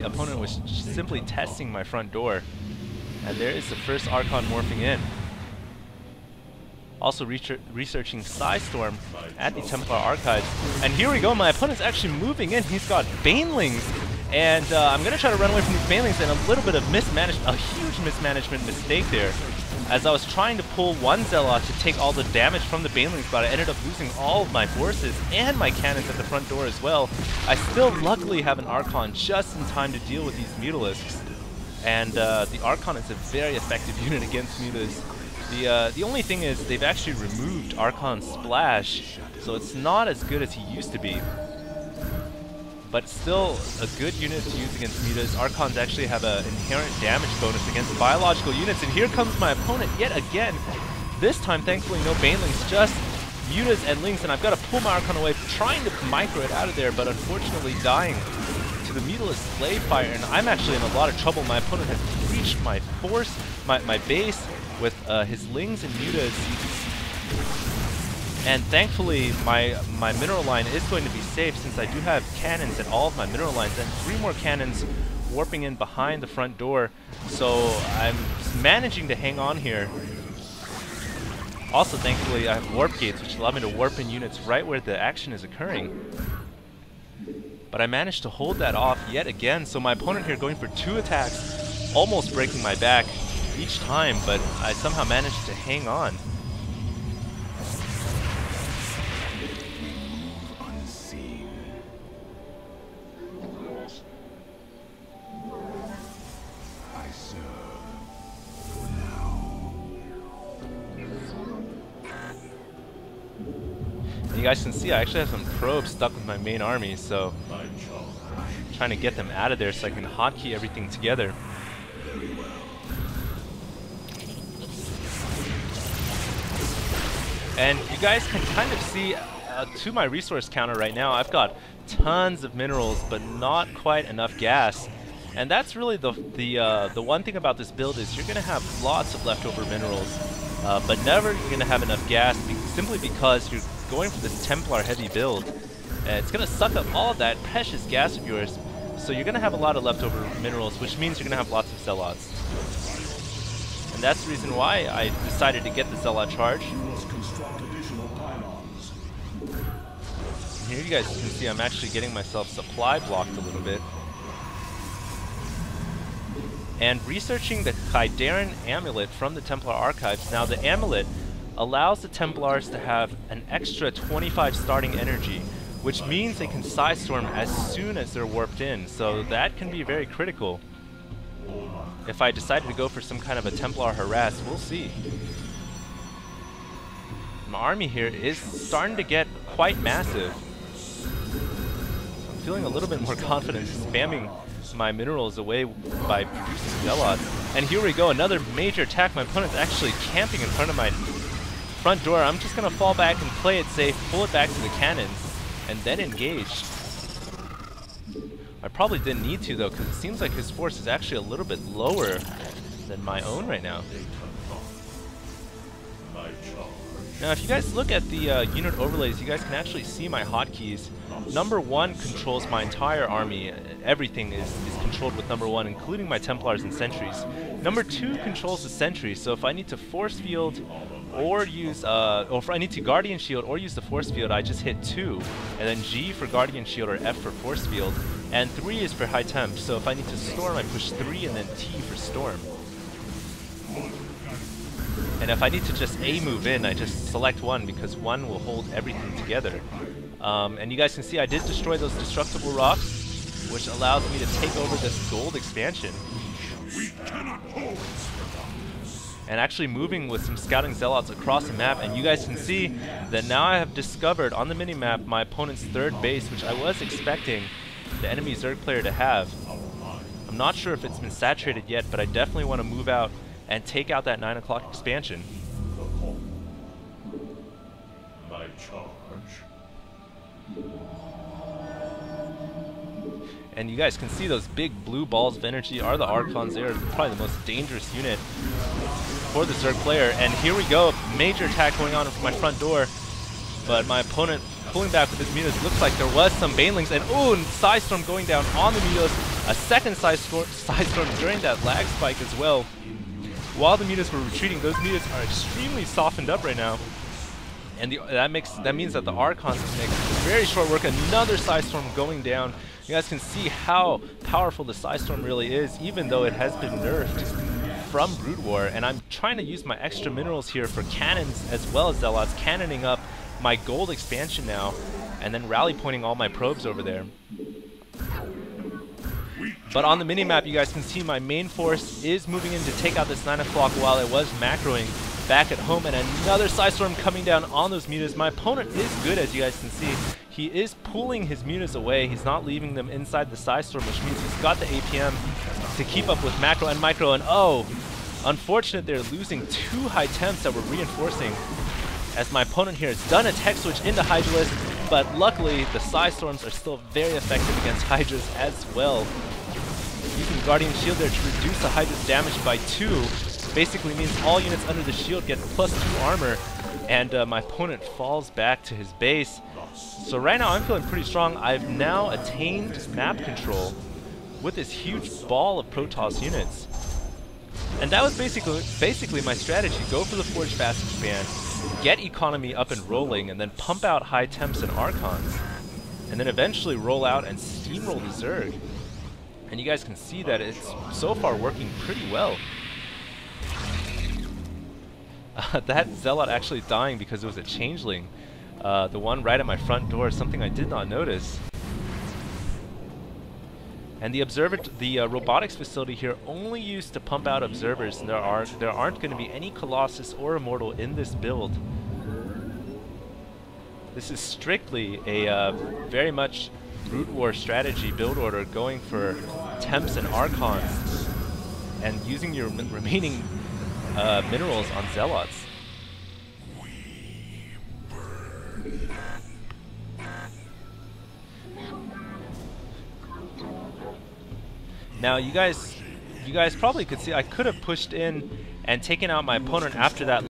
opponent was simply testing my front door. And there is the first Archon morphing in. Also researching Psystorm at the Templar Archives. And here we go, my opponent's actually moving in. He's got Banelings. And I'm going to try to run away from these Banelings, and a little bit of a huge mismanagement mistake there. As I was trying to pull one Zealot to take all the damage from the Banelings, but I ended up losing all of my forces and my cannons at the front door as well. I still luckily have an Archon just in time to deal with these Mutalisks. And the Archon is a very effective unit against Mutalisks. The only thing is they've actually removed Archon's Splash, so it's not as good as he used to be. But still a good unit to use against Mutas. Archons actually have an inherent damage bonus against biological units, and here comes my opponent yet again. This time, thankfully, no Banelings, just Mutas and Lings, and I've got to pull my Archon away, trying to micro it out of there, but unfortunately dying to the Mutalist Slave Fire, and I'm actually in a lot of trouble. My opponent has breached my force, my base, with his Lings and Mutas. And thankfully, my mineral line is going to be safe, since I do have cannons at all of my mineral lines, and 3 more cannons warping in behind the front door. So I'm managing to hang on here. Also, thankfully, I have warp gates, which allow me to warp in units right where the action is occurring. But I managed to hold that off yet again, so my opponent here going for 2 attacks, almost breaking my back each time, but I somehow managed to hang on. You guys can see I actually have some probes stuck with my main army, so I'm trying to get them out of there so I can hotkey everything together. And you guys can kind of see to my resource counter right now, I've got tons of minerals, but not quite enough gas. And that's really the one thing about this build is you're going to have lots of leftover minerals, but never you're going to have enough gas, simply because you're going for this Templar heavy build. It's going to suck up all of that precious gas of yours, so you're going to have a lot of leftover minerals, which means you're going to have lots of Zealots. And that's the reason why I decided to get the Zealot charge. Here you guys can see I'm actually getting myself supply blocked a little bit. And researching the Khydaran Amulet from the Templar Archives. Now the amulet allows the Templars to have an extra 25 starting energy, which means they can Psystorm as soon as they're warped in, so that can be very critical. If I decided to go for some kind of a Templar harass, we'll see. My army here is starting to get quite massive. I'm feeling a little bit more confident spamming my minerals away by producing Zealots. And here we go, another major attack. My opponent's actually camping in front of my front door. I'm just going to fall back and play it safe, pull it back to the cannons, and then engage. I probably didn't need to though, because it seems like his force is actually a little bit lower than my own right now. Now if you guys look at the unit overlays, you guys can actually see my hotkeys. Number 1 controls my entire army. Everything is controlled with number 1, including my Templars and Sentries. Number 2 controls the Sentries, so if I need to force field or use, or if I need to Guardian Shield or use the Force Field, I just hit 2. And then G for Guardian Shield or F for Force Field. And 3 is for High Temp, so if I need to Storm, I push 3 and then T for Storm. And if I need to just A move in, I just select 1, because 1 will hold everything together. And you guys can see I did destroy those destructible rocks, which allows me to take over this gold expansion. And actually moving with some scouting Zealots across the map, and you guys can see that now I have discovered on the minimap my opponent's 3rd base, which I was expecting the enemy Zerg player to have. I'm not sure if it's been saturated yet, but I definitely want to move out and take out that 9 o'clock expansion. My charge. And you guys can see those big blue balls of energy are the Archons. They are probably the most dangerous unit for the Zerg player. And here we go, major attack going on from my front door. But my opponent pulling back with his Mutas. Looks like there was some Banelings, and ooh, and Psystorm going down on the Mutas. A second Psystorm during that lag spike as well. While the Mutas were retreating, those Mutas are extremely softened up right now. And that means that the Archons can make very short work. Another Psystorm going down. You guys can see how powerful the Psystorm really is, even though it has been nerfed from Brood War. And I'm trying to use my extra minerals here for cannons as well as Zealots, cannoning up my gold expansion now, and then rally pointing all my probes over there. But on the minimap, you guys can see my main force is moving in to take out this 9 o'clock while it was macroing back at home, and another Psystorm coming down on those Mutas. My opponent is good, as you guys can see. He is pulling his Mutas away. He's not leaving them inside the Psystorm, which means he's got the APM to keep up with macro and micro. And oh, unfortunate they're losing 2 high temps that were reinforcing, as my opponent here has done a tech switch into Hydralisk, but luckily the Psystorms are still very effective against Hydras as well. Using Guardian Shield there to reduce the Hydra's damage by 2 basically means all units under the shield get +2 armor, and my opponent falls back to his base. So right now I'm feeling pretty strong. I've now attained map control with this huge ball of Protoss units. And that was basically my strategy. Go for the Forge Fast Expand, get economy up and rolling, and then pump out high temps and Archons. And then eventually roll out and steamroll the Zerg. And you guys can see that it's so far working pretty well. That Zealot actually dying because it was a changeling. The one right at my front door, something I did not notice. And the robotics facility here only used to pump out observers, and there aren't going to be any Colossus or Immortal in this build. This is strictly a very much Brood War strategy build order, going for temps and Archons and using your remaining minerals on Zealots. Now you guys probably could see I could have pushed in and taken out my opponent after that